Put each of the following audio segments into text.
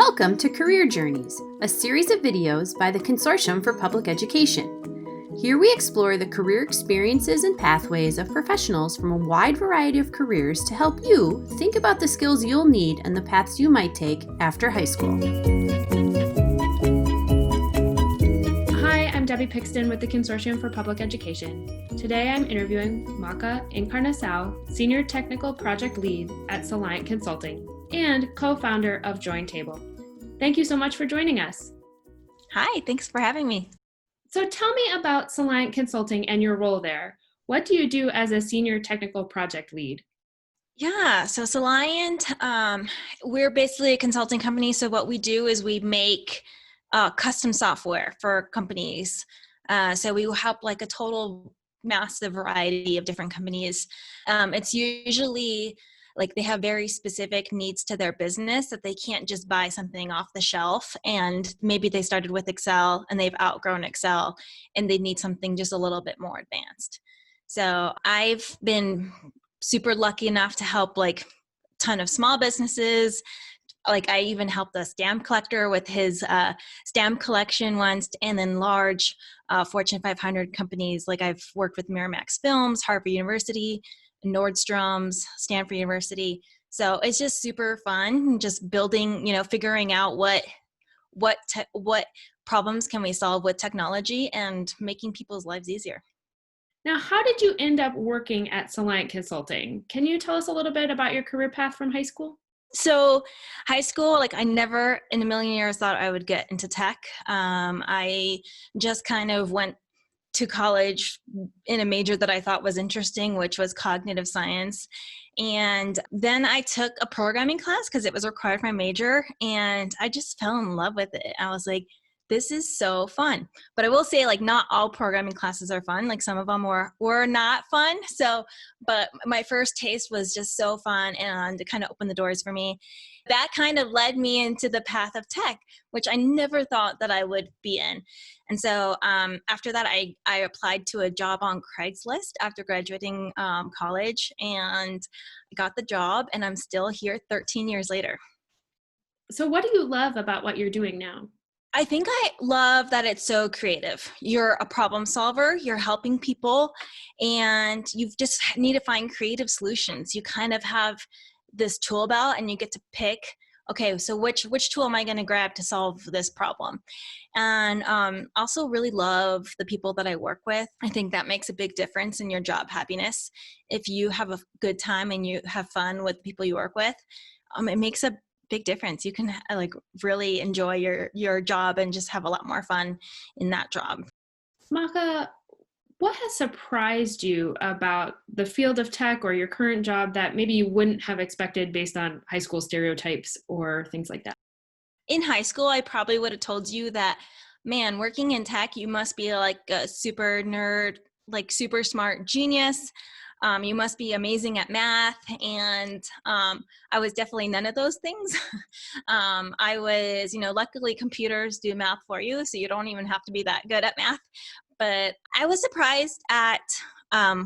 Welcome to Career Journeys, a series of videos by the Consortium for Public Education. Here we explore the career experiences and pathways of professionals from a wide variety of careers to help you think about the skills you'll need and the paths you might take after high school. Hi, I'm Debbie Pixton with the Consortium for Public Education. Today I'm interviewing Makah Encarnacao, Senior Technical Project Lead at Soliant Consulting and co-founder of JoinTable. Thank you so much for joining us. Hi, thanks for having me. So tell me about Soliant Consulting and your role there. What do you do as a Senior Technical Project Lead? Yeah, so Soliant, we're basically a consulting company. So what we do is we make custom software for companies. So we will help like a total massive variety of different companies. It's usually like they have very specific needs to their business that they can't just buy something off the shelf, and maybe they started with Excel and they've outgrown Excel and they need something just a little bit more advanced. So I've been super lucky enough to help like a ton of small businesses. Like I even helped a stamp collector with his stamp collection once, and then large Fortune 500 companies. Like I've worked with Miramax Films, Harvard University, Nordstrom's, Stanford University. So it's just super fun, just building, figuring out what problems can we solve with technology and making people's lives easier. Now, how did you end up working at Soliant Consulting? Can you tell us a little bit about your career path from high school? So high school, like I never in a million years thought I would get into tech. I just kind of went to college in a major that I thought was interesting, which was cognitive science. And then I took a programming class because it was required for my major, and I just fell in love with it. I was like, this is so fun. But I will say, like, not all programming classes are fun. Like some of them were not fun. But my first taste was just so fun, and it kind of opened the doors for me. That kind of led me into the path of tech, which I never thought that I would be in. And so after that, I applied to a job on Craigslist after graduating college, and I got the job, and I'm still here 13 years later. So what do you love about what you're doing now? I think I love that it's so creative. You're a problem solver, you're helping people, and you just need to find creative solutions. You kind of have this tool belt and you get to pick, okay, so which tool am I going to grab to solve this problem? And also really love the people that I work with. I think that makes a big difference in your job happiness. If you have a good time and you have fun with the people you work with, it makes a big difference. You can like really enjoy your job and just have a lot more fun in that job. Makah, what has surprised you about the field of tech or your current job that maybe you wouldn't have expected based on high school stereotypes or things like that? In high school, I probably would have told you that, man, working in tech, you must be like a super nerd, like super smart genius. You must be amazing at math. And I was definitely none of those things. I was, luckily computers do math for you, so you don't even have to be that good at math. But I was surprised at, a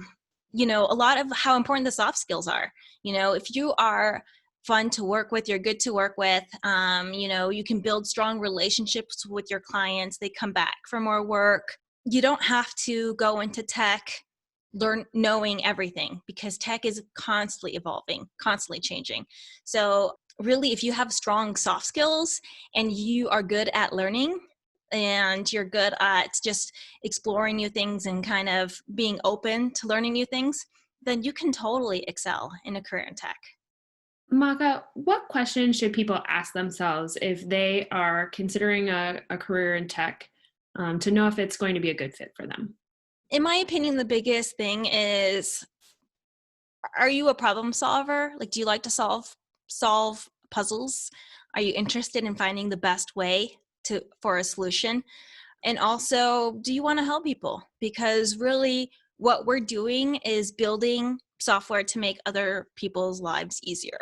lot of how important the soft skills are. If you are fun to work with, you're good to work with, you can build strong relationships with your clients. They come back for more work. You don't have to go into tech knowing everything, because tech is constantly evolving, constantly changing. So really, if you have strong soft skills and you are good at learning and you're good at just exploring new things and kind of being open to learning new things, then you can totally excel in a career in tech. Makah, what questions should people ask themselves if they are considering a career in tech to know if it's going to be a good fit for them? In my opinion, the biggest thing is, are you a problem solver? Like, do you like to solve puzzles? Are you interested in finding the best way for a solution? And also, do you want to help people? Because really what we're doing is building software to make other people's lives easier.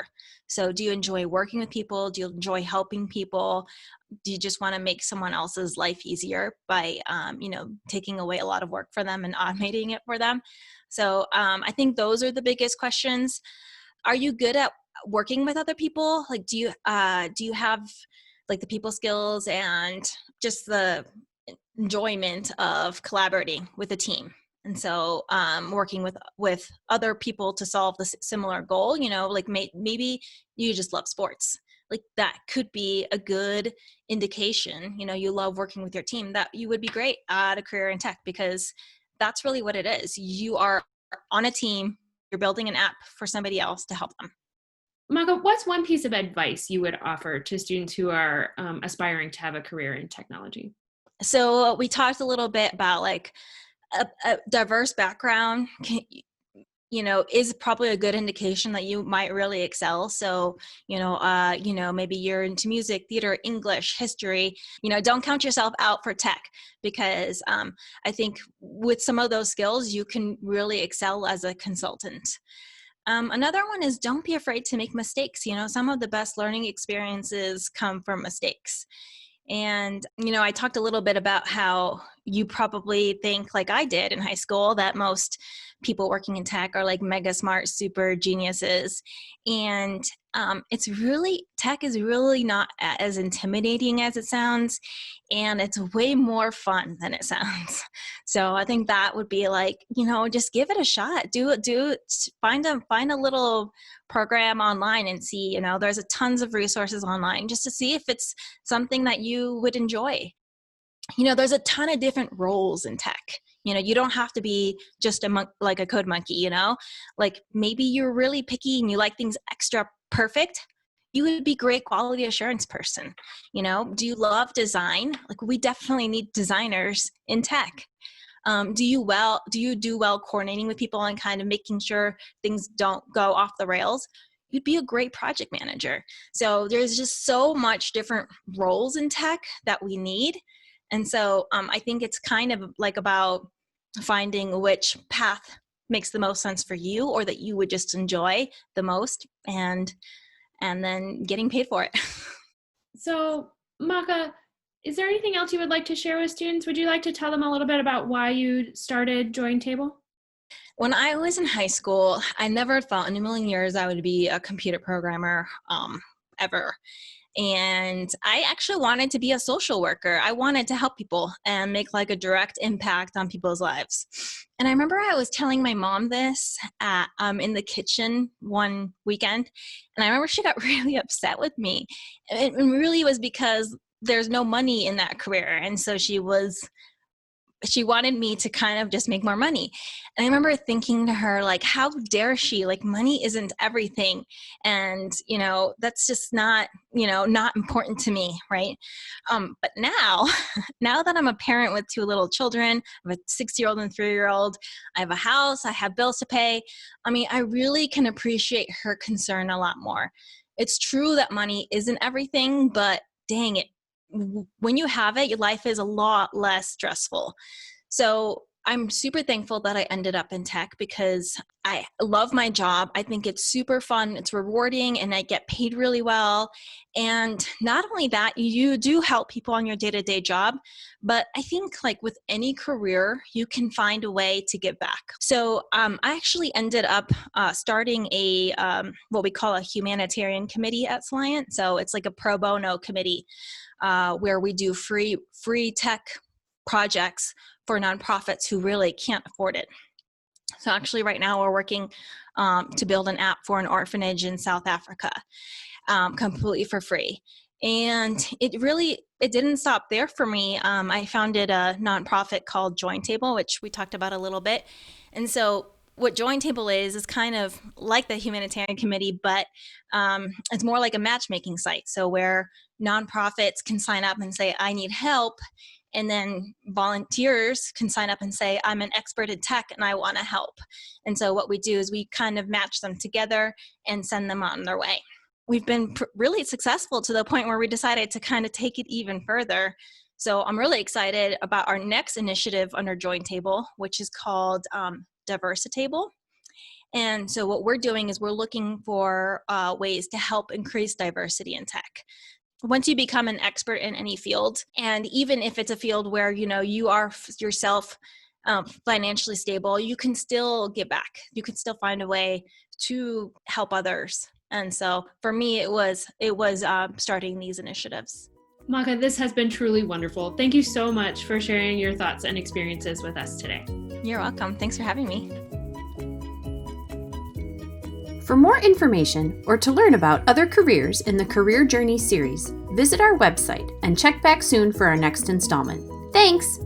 So do you enjoy working with people? Do you enjoy helping people? Do you just want to make someone else's life easier by, taking away a lot of work for them and automating it for them? So I think those are the biggest questions. Are you good at working with other people? Like, do you have like the people skills and just the enjoyment of collaborating with a team. And so working with other people to solve the similar goal, like maybe you just love sports. Like that could be a good indication, you love working with your team, that you would be great at a career in tech, because that's really what it is. You are on a team, you're building an app for somebody else to help them. Makah, what's one piece of advice you would offer to students who are aspiring to have a career in technology? So we talked a little bit about like a diverse background is probably a good indication that you might really excel. So, maybe you're into music, theater, English, history, don't count yourself out for tech, because I think with some of those skills, you can really excel as a consultant. Another one is don't be afraid to make mistakes. Some of the best learning experiences come from mistakes. And, I talked a little bit about how you probably think, like I did in high school, that most people working in tech are like mega smart, super geniuses. And tech is really not as intimidating as it sounds. And it's way more fun than it sounds. So I think that would be like, just give it a shot. Find a little program online and see, there's a tons of resources online just to see if it's something that you would enjoy. There's a ton of different roles in tech. You don't have to be just like a code monkey, like maybe you're really picky and you like things extra perfect. You would be a great quality assurance person. Do you love design? Like we definitely need designers in tech. Do you do well coordinating with people and kind of making sure things don't go off the rails? You'd be a great project manager. So there's just so much different roles in tech that we need. And so I think it's kind of like about finding which path makes the most sense for you, or that you would just enjoy the most, and then getting paid for it. So, Makah, is there anything else you would like to share with students? Would you like to tell them a little bit about why you started JoinTable? When I was in high school, I never thought in a million years I would be a computer programmer ever. And I actually wanted to be a social worker. I wanted to help people and make like a direct impact on people's lives. And I remember I was telling my mom this in the kitchen one weekend. And I remember she got really upset with me. It really was because there's no money in that career. And so she wanted me to kind of just make more money. And I remember thinking to her, like, how dare she? Like, money isn't everything. And, that's just not important to me, right? But now that I'm a parent with 2 little children, I have a 6-year-old and 3-year-old, I have a house, I have bills to pay. I mean, I really can appreciate her concern a lot more. It's true that money isn't everything, but dang it, when you have it, your life is a lot less stressful. So I'm super thankful that I ended up in tech, because I love my job. I think it's super fun, it's rewarding, and I get paid really well. And not only that, you do help people on your day-to-day job, but I think like with any career, you can find a way to give back. So I actually ended up starting a what we call a humanitarian committee at Soliant. So it's like a pro bono committee where we do free tech projects for nonprofits who really can't afford it. So actually right now we're working to build an app for an orphanage in South Africa completely for free. And it didn't stop there for me. I founded a nonprofit called JoinTable, which we talked about a little bit. And so what JoinTable is kind of like the humanitarian committee, but it's more like a matchmaking site. So where nonprofits can sign up and say, I need help. And then volunteers can sign up and say, I'm an expert in tech and I want to help. And so what we do is we kind of match them together and send them on their way. We've been really successful to the point where we decided to kind of take it even further. So I'm really excited about our next initiative under JoinTable, which is called DiversiTable. And so what we're doing is we're looking for ways to help increase diversity in tech. Once you become an expert in any field, and even if it's a field where you are yourself financially stable, you can still give back. You can still find a way to help others. And so for me, it was starting these initiatives. Makah, this has been truly wonderful. Thank you so much for sharing your thoughts and experiences with us today. You're welcome. Thanks for having me. For more information or to learn about other careers in the Career Journey series, visit our website and check back soon for our next installment. Thanks!